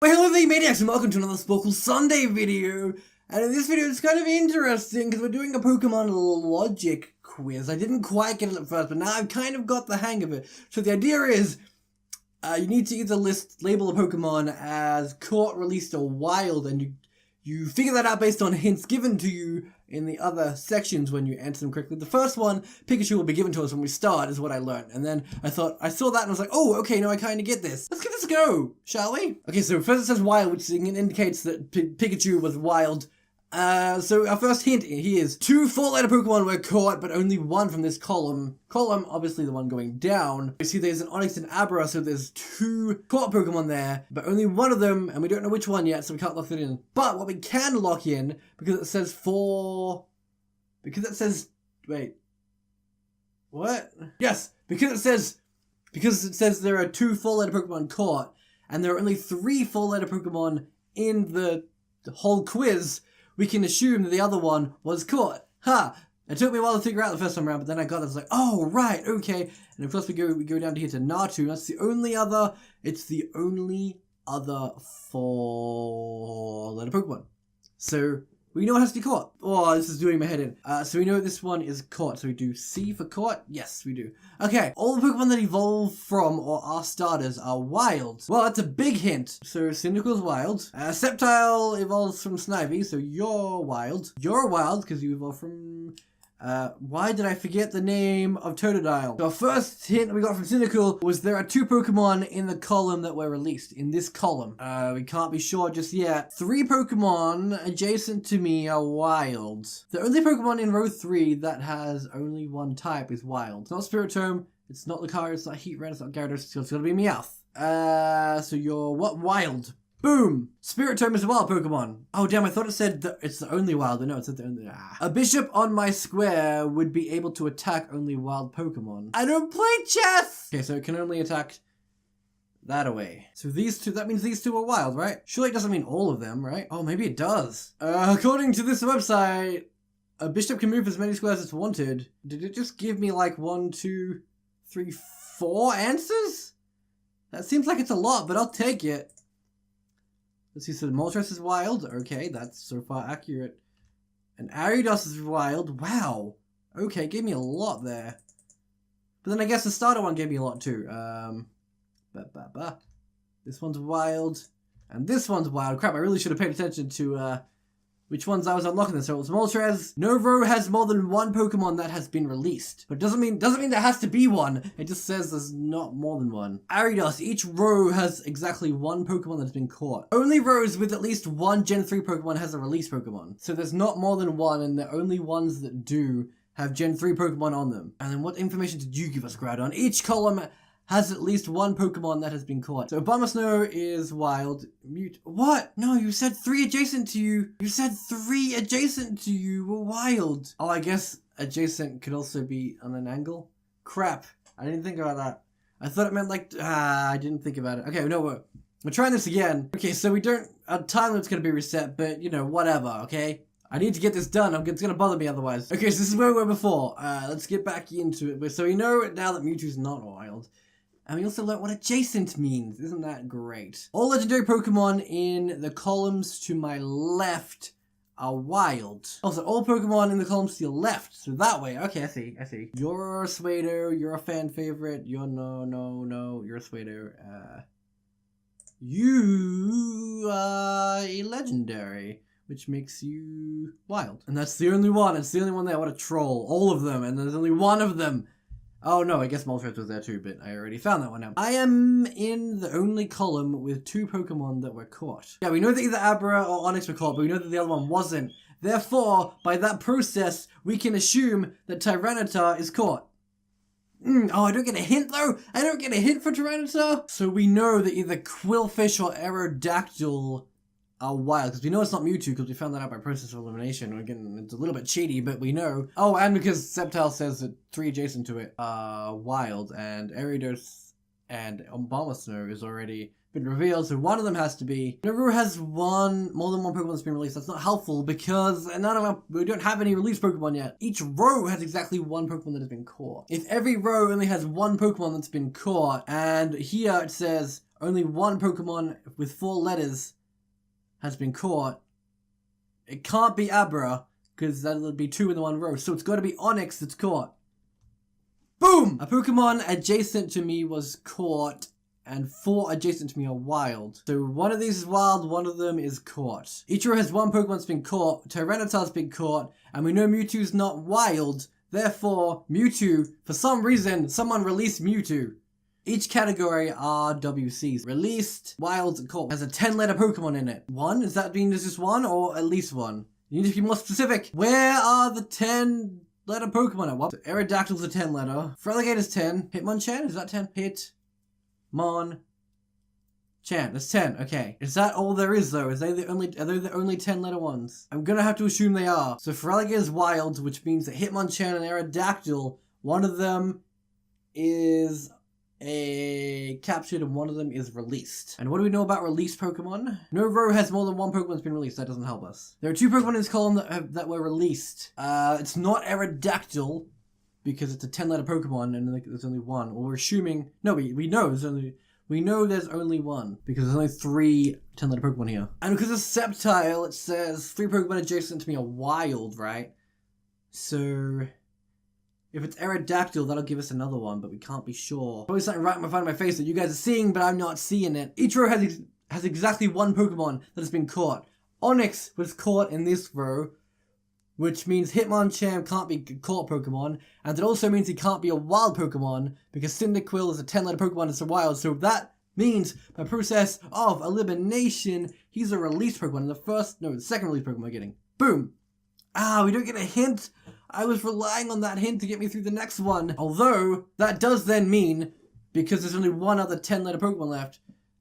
Well, hello there, maniacs, and welcome to another Sporcle Sunday video. And in this video, it's kind of interesting because we're doing a Pokemon logic quiz. I didn't quite get it at first, but now I've kind of got the hang of it. So the idea is, you need to either label a Pokemon as caught, released, or wild, and you figure that out based on hints given to you in the other sections when you answer them correctly. The first one, Pikachu, will be given to us when we start, is what I learned. And then I saw that and I was like, oh, okay, now I kind of get this. Let's give this a go, shall we? Okay, so first it says wild, which indicates that Pikachu was wild. So our first hint here is 2 4-letter Pokemon were caught, but only 1 from this column. Obviously the one going down. You see there's an Onix and Abra, so there's 2 caught Pokemon there, but only 1 of them, and we don't know which one yet, so we can't lock it in. But what we can lock in, because it says wait. What? Yes, because it says there are 2 4-letter Pokemon caught, and there are only 3 4-letter Pokemon in the whole quiz, we can assume that the other one was caught. Ha! It took me a while to figure out the first time around, but then I got it. I was like, oh, right, okay. And of course we go down to here to Natu. That's the only other 4-letter Pokemon. So we know it has to be caught. Oh, this is doing my head in. So we know this one is caught. So we do C for caught? Yes, we do. Okay, all the Pokemon that evolve from or are starters are wild. Well, that's a big hint. So Cynical's wild. Sceptile evolves from Snivy, so you're wild. You're wild because you evolved from... why did I forget the name of Totodile? So our first hint we got from Cynical was there are 2 Pokemon in the column that were released. In this column. We can't be sure just yet. 3 Pokemon adjacent to me are wild. The only Pokemon in row 3 that has only 1 type is wild. It's not Spiritomb, it's not Lucario, it's not Heatran, it's not Gyarados, it's gonna be Meowth. So you're what? Wild. Boom! Spiritomb is a wild Pokemon. Oh damn, I thought it said that it's the only wild, but no, it said the only... A bishop on my square would be able to attack only wild Pokemon. I don't play chess! Okay, so it can only attack that away. So these 2, that means these 2 are wild, right? Surely it doesn't mean all of them, right? Oh, maybe it does. According to this website, a bishop can move as many squares as wanted. Did it just give me like 1, 2, 3, 4 answers? That seems like it's a lot, but I'll take it. Let's see, so Moltres is wild. Okay, that's so far accurate. And Ariados is wild. Wow. Okay, gave me a lot there. But then I guess the starter one gave me a lot too. This one's wild. And this one's wild. Crap, I really should have paid attention to which ones I was unlocking this. So it was Moltres. No row has more than 1 Pokemon that has been released. But doesn't mean there has to be one. It just says there's not more than 1. Ariados. Each row has exactly 1 Pokemon that's been caught. Only rows with at least 1 Gen 3 Pokemon has a release Pokemon. So there's not more than 1, and the only ones that do have Gen 3 Pokemon on them. And then what information did you give us, Groudon? Each column has at least 1 Pokemon that has been caught. So Abomasnow is wild. What? No, you said 3 adjacent to you. You said 3 adjacent to you were wild. Oh, I guess adjacent could also be on an angle. Crap. I didn't think about that. I thought it meant like... I didn't think about it. Okay, no, we're trying this again. Okay, so we don't... Our time limit's gonna be reset, but, you know, whatever, okay? I need to get this done. It's gonna bother me otherwise. Okay, so this is where we were before. Let's get back into it. So we know now that Mewtwo's not wild. And we also learned what adjacent means. Isn't that great? All legendary Pokemon in the columns to my left are wild. Also, all Pokemon in the columns to your left. So that way. Okay, I see. You're a Suedo. You're a fan favorite. You're no. You're a Suedo. You are a legendary, which makes you wild. And that's the only one. It's the only one there. What a troll. All of them. And there's only 1 of them. Oh no, I guess Moltres was there too, but I already found that one out. I am in the only column with 2 Pokemon that were caught. Yeah, we know that either Abra or Onix were caught, but we know that the other one wasn't. Therefore, by that process, we can assume that Tyranitar is caught. Oh, I don't get a hint though? I don't get a hint for Tyranitar? So we know that either Quillfish or Aerodactyl are wild, because we know it's not Mewtwo, because we found that out by process of elimination. Again, it's a little bit cheaty, but we know. Oh, and because Sceptile says that 3 adjacent to it are wild, and Ariados and Abomasnow is already been revealed, so one of them has to be. No row has more than one Pokemon that's been released. That's not helpful because we don't have any released Pokemon yet. Each row has exactly one Pokemon that has been caught. If every row only has one Pokemon that's been caught, and here it says only one Pokemon with 4 letters has been caught, it can't be Abra, because that'll be 2 in the one row, so it's got to be Onix that's caught. Boom! A Pokemon adjacent to me was caught, and 4 adjacent to me are wild. So one of these is wild, one of them is caught. Each row has one Pokemon that's been caught, Tyranitar's been caught, and we know Mewtwo's not wild, therefore Mewtwo, for some reason, someone released Mewtwo. Each category are WCs. Released, wild, and caught. Has a 10-letter Pokemon in it. 1? Does that mean there's just 1, or at least 1? You need to be more specific. Where are the 10-letter Pokemon at? What? So Aerodactyl's a 10-letter. Feraligator's 10. Hitmonchan, is that 10? Hitmonchan. That's 10, okay. Is that all there is though? Are they the only 10-letter ones? I'm gonna have to assume they are. So Feraligator's wild, which means that Hitmonchan and Aerodactyl, one of them is captured and one of them is released. And what do we know about released Pokemon? No row has more than one Pokemon that's been released. That doesn't help us. There are 2 Pokemon in this column that were released. It's not Aerodactyl because it's a 10-letter Pokemon and there's only 1. Well, we're assuming... No, we know there's only... We know there's only 1 because there's only 3 10-letter Pokemon here. And because it's Sceptile, it says 3 Pokemon adjacent to me are wild, right? So... if it's Aerodactyl, that'll give us another one, but we can't be sure. Probably something right in front of my face that you guys are seeing, but I'm not seeing it. Each row has exactly 1 Pokemon that has been caught. Onix was caught in this row, which means Hitmonchan can't be a caught Pokemon, and it also means he can't be a wild Pokemon, because Cyndaquil is a 10-letter Pokemon that's a wild, so that means, by process of elimination, he's a released Pokemon, the second released Pokemon we're getting. Boom! We don't get a hint. I was relying on that hint to get me through the next one. Although, that does then mean, because there's only one other 10-letter Pokemon left,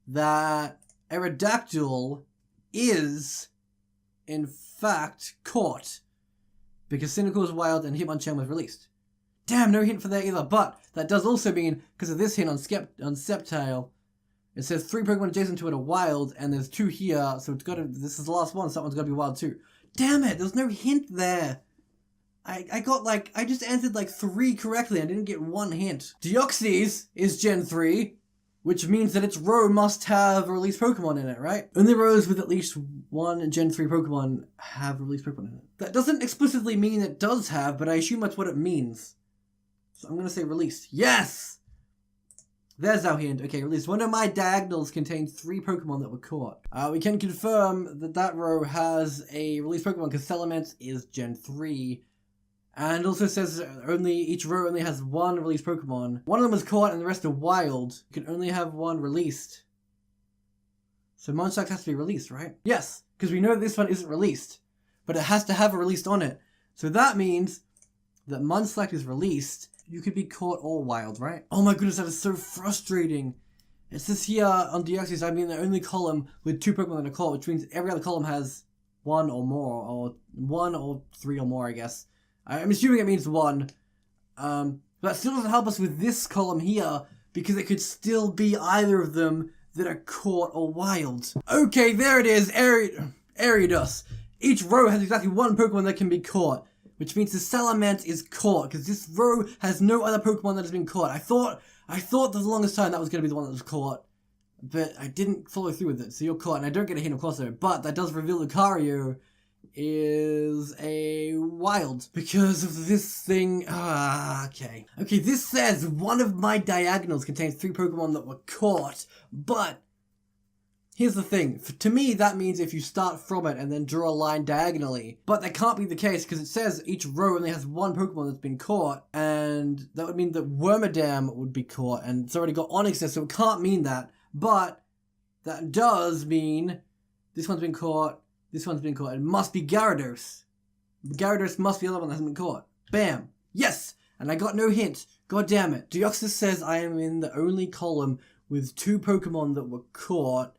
that Aerodactyl is, in fact, caught. Because Cyndaquil was wild and Hitmonchan was released. Damn, no hint for that either. But, that does also mean, because of this hint on Sceptile, it says 3 Pokemon adjacent to it are wild, and there's 2 here, so this is the last one, so that one's gotta be wild too. Damn it, there's no hint there. I just answered 3 correctly. I didn't get 1 hint. Deoxys is Gen 3, which means that its row must have a released Pokemon in it, right? Only rows with at least 1 Gen 3 Pokemon have a released Pokemon in it. That doesn't explicitly mean it does have, but I assume that's what it means. So I'm gonna say released. Yes! There's our hint. Okay, released. One of my diagonals contains 3 Pokemon that were caught. We can confirm that row has a released Pokemon because Salamence is Gen 3. And it also says each row only has 1 released Pokemon. One of them was caught and the rest are wild. You can only have 1 released. So Munchlax has to be released, right? Yes, because we know this one isn't released. But it has to have a released on it. So that means that Munchlax is released. You could be caught or wild, right? Oh my goodness, that is so frustrating. It says here on Deoxys, I'm in the only column with 2 Pokemon that are caught, which means every other column has 1 or more, or 1 or 3 or more, I guess. I'm assuming it means 1. But that still doesn't help us with this column here, because it could still be either of them that are caught or wild. Okay, there it is, Ariados. Each row has exactly 1 Pokemon that can be caught, which means the Salamence is caught, because this row has no other Pokemon that has been caught. I thought for the longest time that was going to be the one that was caught, but I didn't follow through with it, so you're caught, and I don't get a hint of course there, but that does reveal Lucario is a wild because of this thing. Okay, this says one of my diagonals contains 3 Pokemon that were caught, but here's the thing. To me, that means if you start from it and then draw a line diagonally, but that can't be the case because it says each row only has 1 Pokemon that's been caught, and that would mean that Wormadam would be caught, and it's already got Onix there, so it can't mean that, but that does mean this one's been caught. This one's been caught. It must be Gyarados. Gyarados must be the other one that hasn't been caught. Bam! Yes! And I got no hint. God damn it. Deoxys says I am in the only column with 2 Pokemon that were caught.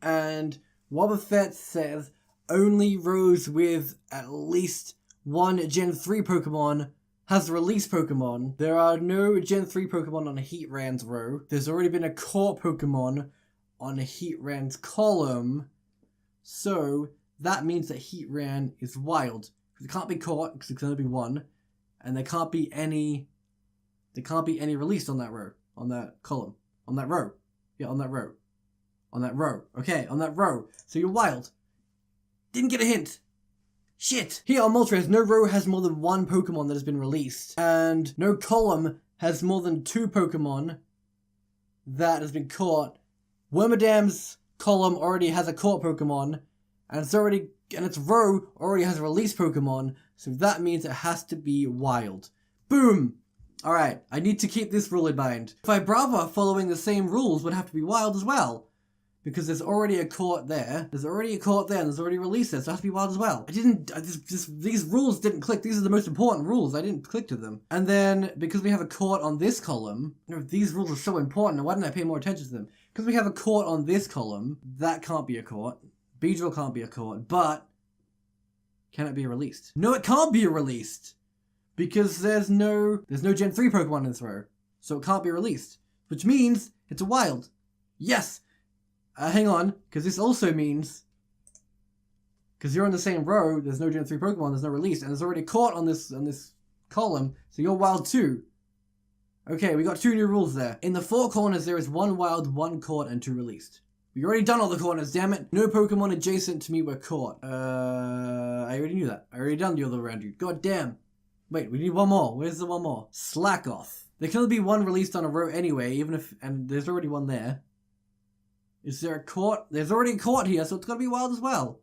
And Wobbuffet says only rows with at least 1 Gen 3 Pokemon has released Pokemon. There are no Gen 3 Pokemon on Heatran's row. There's already been a caught Pokemon on Heatran's column. So that means that Heatran is wild. Because it can't be caught, because it can only be one. And there can't be any released on that row. On that column. On that row. Yeah, on that row. On that row. Okay, on that row. So you're wild. Didn't get a hint. Shit! Here on Moltres, no row has more than one Pokemon that has been released. And no column has more than 2 Pokemon that has been caught. Wormadam's column already has a caught Pokemon. And its row already has a released Pokemon. So that means it has to be wild. Boom! Alright, I need to keep this rule in mind. Vibrava following the same rules would have to be wild as well. Because there's already a caught there. There's already a caught there, and there's already a release there, so it has to be wild as well. These rules didn't click. These are the most important rules. I didn't click to them. And then, because we have a caught on this column, these rules are so important, why didn't I pay more attention to them? Because we have a caught on this column, that can't be a caught. Beedrill can't be a caught, but can it be released? No, it can't be released! Because there's no Gen 3 Pokemon in this row. So it can't be released. Which means it's a wild. Yes! Hang on, because this also means, because you're in the same row, there's no Gen 3 Pokemon, there's no release, and there's already caught on this column, so you're wild too. Okay, we got 2 new rules there. In the 4 corners, there is 1 wild, 1 caught, and 2 released. We already done all the corners, damn it. No Pokemon adjacent to me were caught. I already knew that. I already done the other round, dude. God damn. Wait, we need 1 more. Where's the 1 more? Slack off. There can only be 1 released on a row anyway, and there's already 1 there. Is there a caught? There's already a caught here, so it's gotta be wild as well.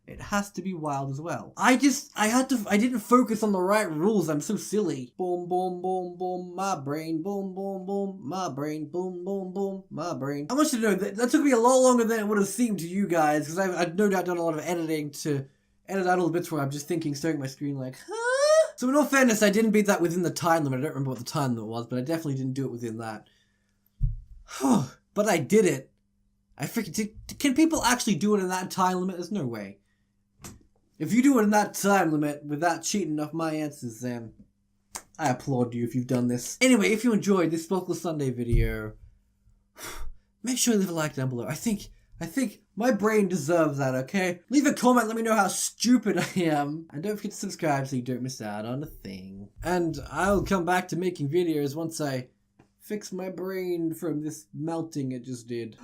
It has to be wild as well. I didn't focus on the right rules. I'm so silly. Boom, boom, boom, boom, my brain. Boom, boom, boom, my brain. Boom, boom, boom, my brain. I want you to know that took me a lot longer than it would have seemed to you guys, because I've no doubt done a lot of editing to edit out all the bits where I'm just thinking, staring at my screen like, huh? So in all fairness, I didn't beat that within the time limit. I don't remember what the time limit was, but I definitely didn't do it within that. But I did it. I freaking can people actually do it in that time limit? There's no way. If you do it in that time limit without cheating off my answers, then I applaud you if you've done this. Anyway, if you enjoyed this Sporcle Sunday video, make sure you leave a like down below. I think my brain deserves that, okay? Leave a comment, let me know how stupid I am. And don't forget to subscribe so you don't miss out on a thing. And I'll come back to making videos once I fix my brain from this melting it just did.